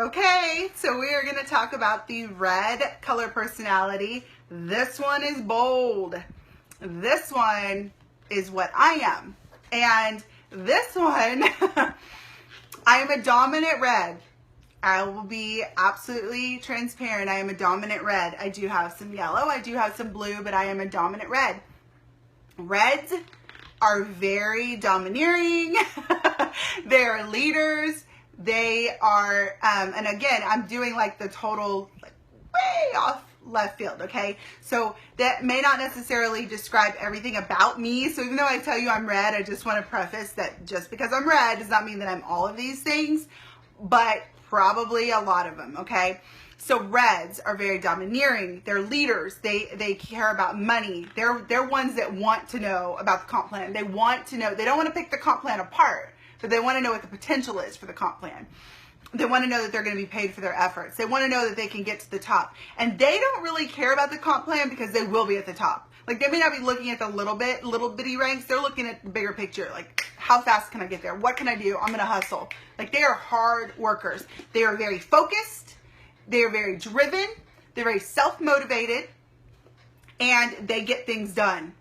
Okay, so we are going to talk about the red color personality. This one is bold. This one is what I am. And this one, I am a dominant red. I will be absolutely transparent. I am a dominant red. I do have some yellow. I do have some blue, but I am a dominant red. Reds are very domineering. They are leaders. They are, and again, I'm doing like the total, like, way off left field, okay? So that may not necessarily describe everything about me. So even though I tell you I'm red, I just want to preface that just because I'm red does not mean that I'm all of these things, but probably a lot of them, okay? So reds are very domineering. They're leaders. They care about money. They're ones that want to know about the comp plan. They want to know. They don't want to pick the comp plan apart, but they want to know what the potential is for the comp plan. They want to know that they're going to be paid for their efforts. They want to know that they can get to the top. And they don't really care about the comp plan because they will be at the top. Like, they may not be looking at the little bitty ranks. They're looking at the bigger picture. Like, how fast can I get there? What can I do? I'm going to hustle. Like, they are hard workers. They are very focused. They are very driven. They're very self-motivated. And they get things done.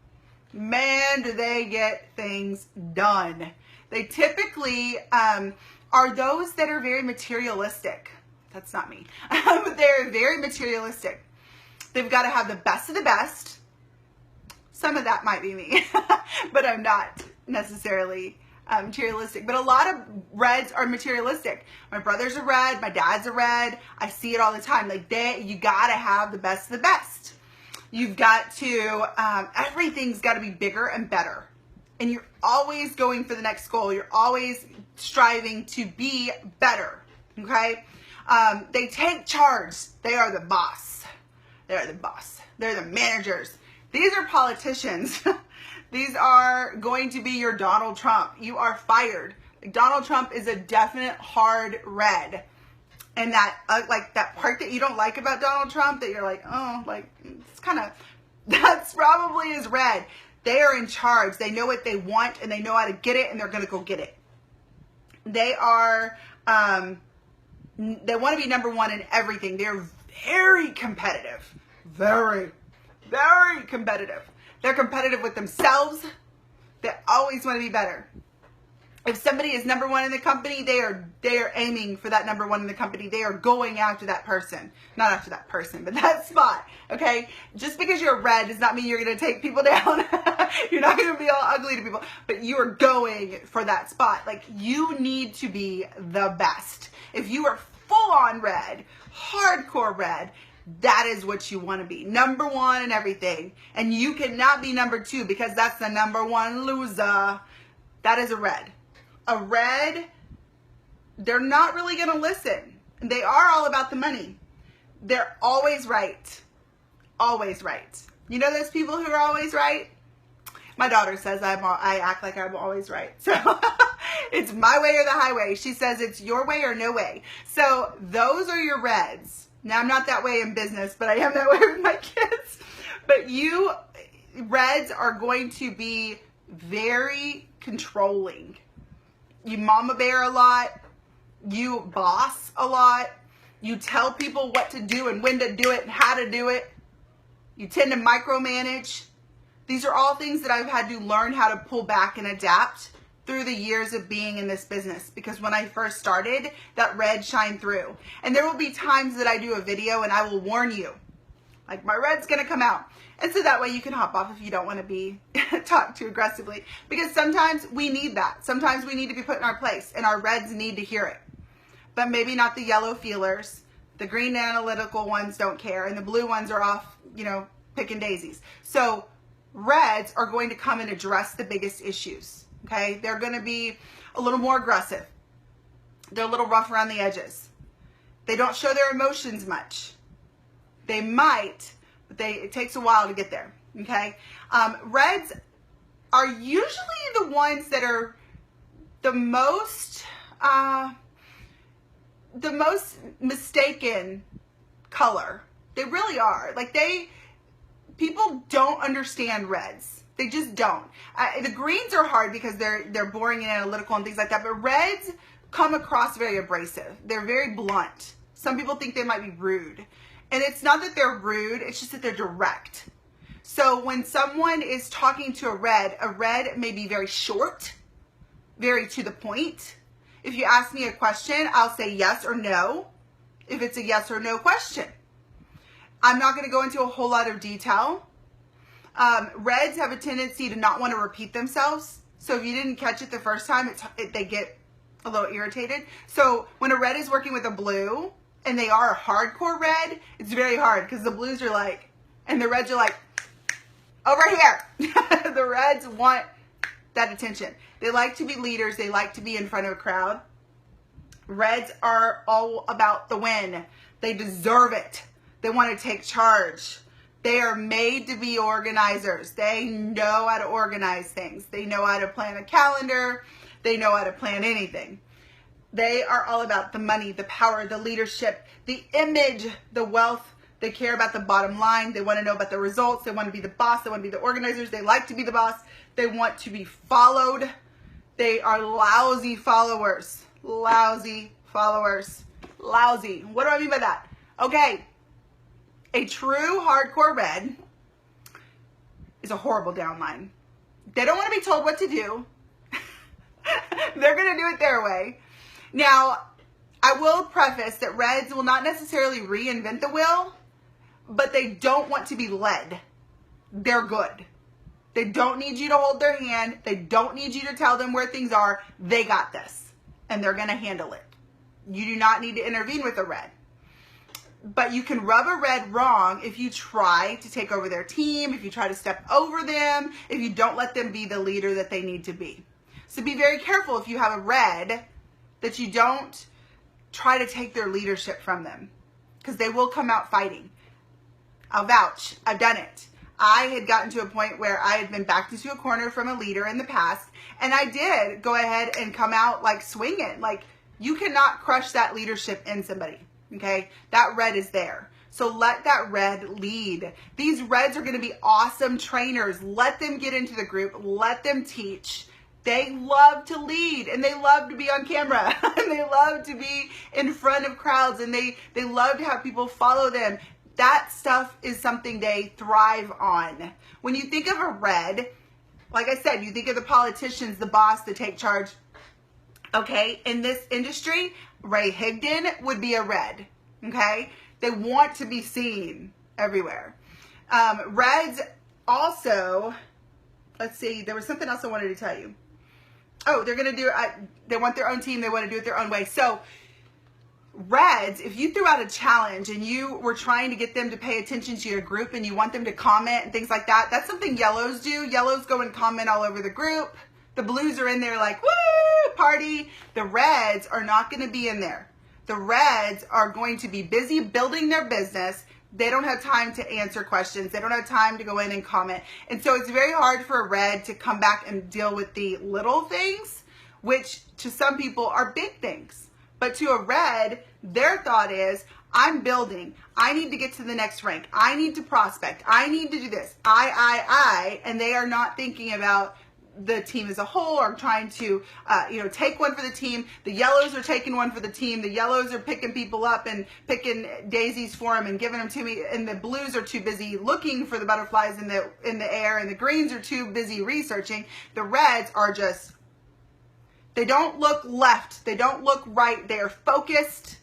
Man, do they get things done. They typically are those that are very materialistic. That's not me. But they're very materialistic. They've got to have the best of the best. Some of that might be me, but I'm not necessarily materialistic. But a lot of reds are materialistic. My brother's a red. My dad's a red. I see it all the time. Like, you got to have the best of the best. You've got to, everything's got to be bigger and better. And you're always going for the next goal. You're always striving to be better, okay? They take charge. They are the boss. They're the boss. They're the managers. These are politicians. These are going to be your Donald Trump. You are fired. Donald Trump is a definite hard red. And that, like, that part that you don't like about Donald Trump that you're like, oh, like, it's kind of, that's probably his red. They are in charge. They know what they want and they know how to get it and they're going to go get it. They are, they want to be number one in everything. They're very competitive. Very, very competitive. They're competitive with themselves. They always want to be better. If somebody is number one in the company, they are aiming for that number one in the company. They are going after that person. Not after that person, but that spot, okay? Just because you're red does not mean you're going to take people down. You're not going to be all ugly to people, but you are going for that spot. Like, you need to be the best. If you are full on red, hardcore red, that is what you want to be. Number one in everything. And you cannot be number two because that's the number one loser. That is a red. A red, they're not really going to listen. They are all about the money. They're always right. Always right. You know those people who are always right? My daughter says I act like I'm always right. So it's my way or the highway. She says it's your way or no way. So those are your reds. Now, I'm not that way in business, but I am that way with my kids. But you reds are going to be very controlling. You mama bear a lot. You boss a lot. You tell people what to do and when to do it and how to do it. You tend to micromanage. These are all things that I've had to learn how to pull back and adapt through the years of being in this business, because when I first started, that red shined through. And there will be times that I do a video and I will warn you, like, my red's gonna come out. And so that way you can hop off if you don't want to be talked to aggressively, because sometimes we need that. Sometimes we need to be put in our place and our reds need to hear it. But maybe not the yellow feelers. The green analytical ones don't care and the blue ones are off, you know, picking daisies. So reds are going to come and address the biggest issues. Okay, they're going to be a little more aggressive. They're a little rough around the edges. They don't show their emotions much. They might, but it takes a while to get there. Okay, reds are usually the ones that are the most mistaken color. They really are. Like, people don't understand reds. They just don't. The greens are hard because they're boring and analytical and things like that. But reds come across very abrasive. They're very blunt. Some people think they might be rude. And it's not that they're rude, it's just that they're direct. So when someone is talking to a red may be very short, very to the point. If you ask me a question, I'll say yes or no, if it's a yes or no question. I'm not going to go into a whole lot of detail. Reds have a tendency to not want to repeat themselves. So if you didn't catch it the first time, they get a little irritated. So when a red is working with a blue, and they are a hardcore red, it's very hard because the blues are like, and the reds are like, over here. The reds want that attention. They like to be leaders. They like to be in front of a crowd. Reds are all about the win. They deserve it. They want to take charge. They are made to be organizers. They know how to organize things. They know how to plan a calendar. They know how to plan anything. They are all about the money, the power, the leadership, the image, the wealth. They care about the bottom line. They want to know about the results. They want to be the boss. They want to be the organizers. They like to be the boss. They want to be followed. They are lousy followers. Lousy followers. Lousy. What do I mean by that? Okay. A true hardcore red is a horrible downline. They don't want to be told what to do. They're going to do it their way. Now, I will preface that reds will not necessarily reinvent the wheel, but they don't want to be led. They're good. They don't need you to hold their hand. They don't need you to tell them where things are. They got this, and they're going to handle it. You do not need to intervene with a red. But you can rub a red wrong if you try to take over their team, if you try to step over them, if you don't let them be the leader that they need to be. So be very careful if you have a red that you don't try to take their leadership from them, because they will come out fighting. I'll vouch. I've done it. I had gotten to a point where I had been backed into a corner from a leader in the past, and I did go ahead and come out like swinging. Like, you cannot crush that leadership in somebody, okay? That red is there. So let that red lead. These reds are going to be awesome trainers. Let them get into the group. Let them teach. They love to lead, and they love to be on camera, and they love to be in front of crowds, and they love to have people follow them. That stuff is something they thrive on. When you think of a red, like I said, you think of the politicians, the boss, the take charge. Okay, in this industry, Ray Higdon would be a red. Okay, they want to be seen everywhere. Reds also, let's see, there was something else I wanted to tell you. Oh, they're going to do, they want their own team. They want to do it their own way. So reds, if you threw out a challenge and you were trying to get them to pay attention to your group and you want them to comment and things like that, that's something yellows do. Yellows go and comment all over the group. The blues are in there like, woo, party. The reds are not going to be in there. The reds are going to be busy building their business. They don't have time to answer questions. They don't have time to go in and comment. And so it's very hard for a red to come back and deal with the little things, which to some people are big things. But to a red, their thought is, I'm building. I need to get to the next rank. I need to prospect. I need to do this. I. And they are not thinking about the team as a whole, or trying to, take one for the team. The yellows are taking one for the team. The yellows are picking people up and picking daisies for them and giving them to me. And the blues are too busy looking for the butterflies in the air, and the greens are too busy researching. The reds are just, they don't look left. They don't look right. They are focused.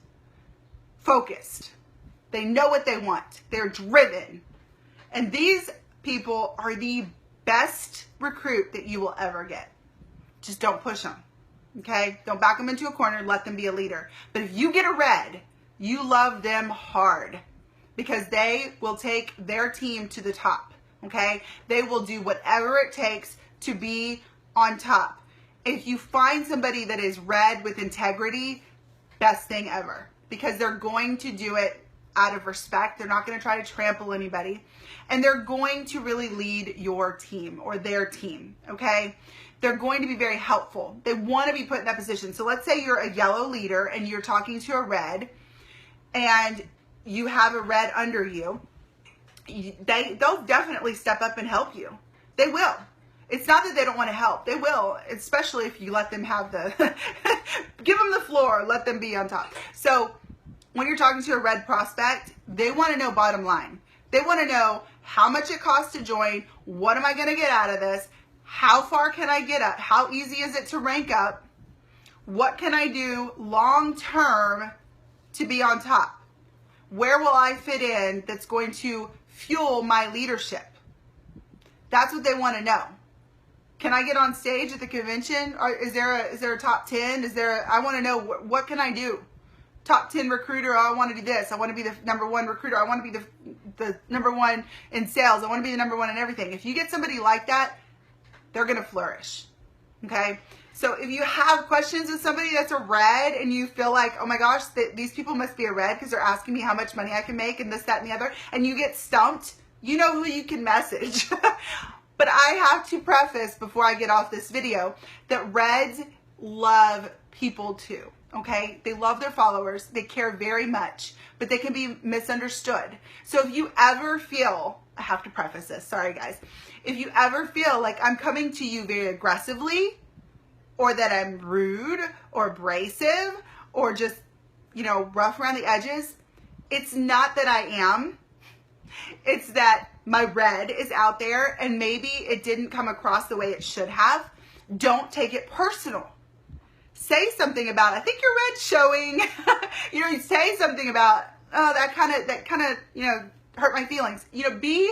They know what they want. They're driven. And these people are the best recruit that you will ever get. Just don't push them, okay? Don't back them into a corner. Let them be a leader. But if you get a red, you love them hard, because they will take their team to the top, okay? They will do whatever it takes to be on top. If you find somebody that is red with integrity, best thing ever, because they're going to do it out of respect. They're not going to try to trample anybody. And they're going to really lead your team or their team, okay? They're going to be very helpful. They want to be put in that position. So let's say you're a yellow leader and you're talking to a red, and you have a red under you. They'll definitely step up and help you. They will. It's not that they don't want to help. They will, especially if you let them have the, give them the floor, let them be on top. So when you're talking to a red prospect, they want to know bottom line. They want to know how much it costs to join, what am I going to get out of this, how far can I get up, how easy is it to rank up, what can I do long term to be on top, where will I fit in that's going to fuel my leadership. That's what they want to know. Can I get on stage at the convention? Or is there a top 10? I want to know what can I do? Top 10 recruiter, I want to do this. I want to be the number one recruiter. I want to be the number one in sales. I want to be the number one in everything. If you get somebody like that, they're going to flourish. Okay? So if you have questions with somebody that's a red and you feel like, oh my gosh, these people must be a red because they're asking me how much money I can make and this, that, and the other, and you get stumped, you know who you can message. But I have to preface before I get off this video that reds love people too, okay? They love their followers. They care very much, but they can be misunderstood. So if you ever feel, I have to preface this, sorry guys. If you ever feel like I'm coming to you very aggressively or that I'm rude or abrasive or just, you know, rough around the edges, it's not that I am. It's that my red is out there and maybe it didn't come across the way it should have. Don't take it personal. Say something about, I think your red's showing. You know, you say something about, oh, that kind of, you know, hurt my feelings. You know, be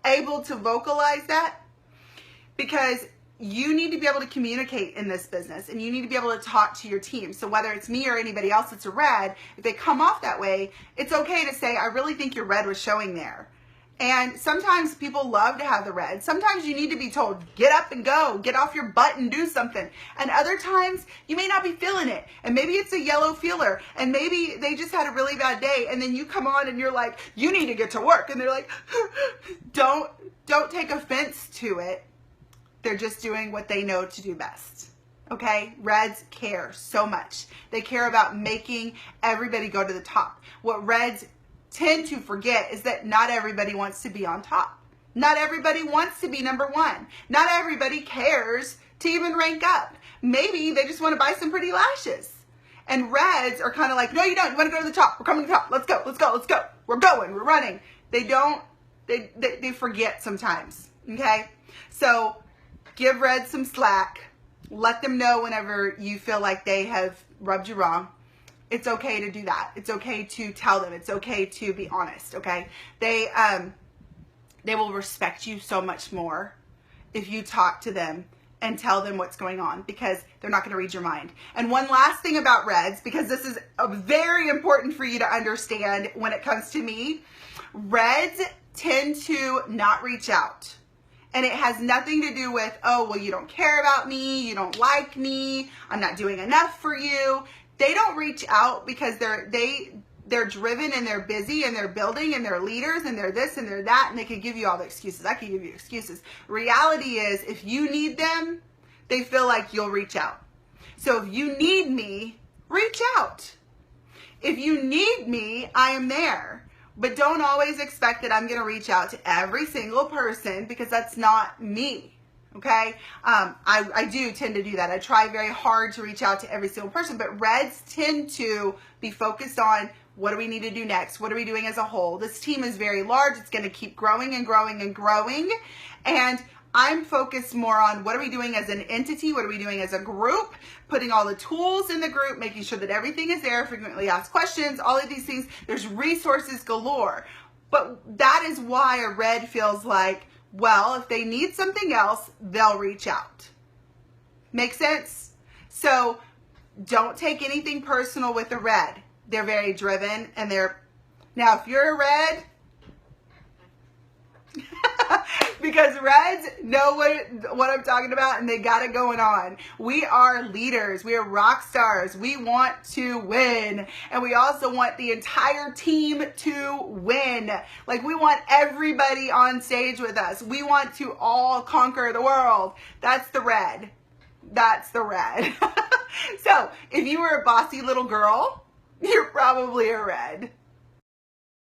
able to vocalize that because you need to be able to communicate in this business and you need to be able to talk to your team. So whether it's me or anybody else that's a red, if they come off that way, it's okay to say, I really think your red was showing there. And sometimes people love to have the red. Sometimes you need to be told, get up and go, get off your butt and do something. And other times you may not be feeling it. And maybe it's a yellow feeler and maybe they just had a really bad day. And then you come on and you're like, you need to get to work. And they're like, don't take offense to it. They're just doing what they know to do best. Okay? Reds care so much. They care about making everybody go to the top. What reds tend to forget is that not everybody wants to be on top. Not everybody wants to be number one. Not everybody cares to even rank up. Maybe they just want to buy some pretty lashes. And reds are kind of like, no, you don't. You want to go to the top. We're coming to the top. Let's go. Let's go. Let's go. We're going. We're running. They don't, they forget sometimes. Okay? So give reds some slack. Let them know whenever you feel like they have rubbed you wrong. It's okay to do that. It's okay to tell them. It's okay to be honest, okay? They will respect you so much more if you talk to them and tell them what's going on because they're not going to read your mind. And one last thing about reds, because this is very important for you to understand when it comes to me, reds tend to not reach out. And it has nothing to do with, oh, well, you don't care about me, you don't like me, I'm not doing enough for you. They don't reach out because they're driven and they're busy and they're building and they're leaders and they're this and they're that and they can give you all the excuses. I can give you excuses. Reality is if you need them, they feel like you'll reach out. So if you need me, reach out. If you need me, I am there. But don't always expect that I'm going to reach out to every single person because that's not me. Okay, I do tend to do that. I try very hard to reach out to every single person, but reds tend to be focused on what do we need to do next? What are we doing as a whole? This team is very large. It's going to keep growing and growing and growing. And I'm focused more on what are we doing as an entity? What are we doing as a group? Putting all the tools in the group, making sure that everything is there, frequently asked questions, all of these things. There's resources galore. But that is why a red feels like, well, if they need something else, they'll reach out. Make sense? So don't take anything personal with a red. They're very driven and now if you're a red, because reds know what I'm talking about and they got it going on. We are leaders. We are rock stars. We want to win. And we also want the entire team to win. Like we want everybody on stage with us. We want to all conquer the world. That's the red. That's the red. So if you were a bossy little girl, you're probably a red.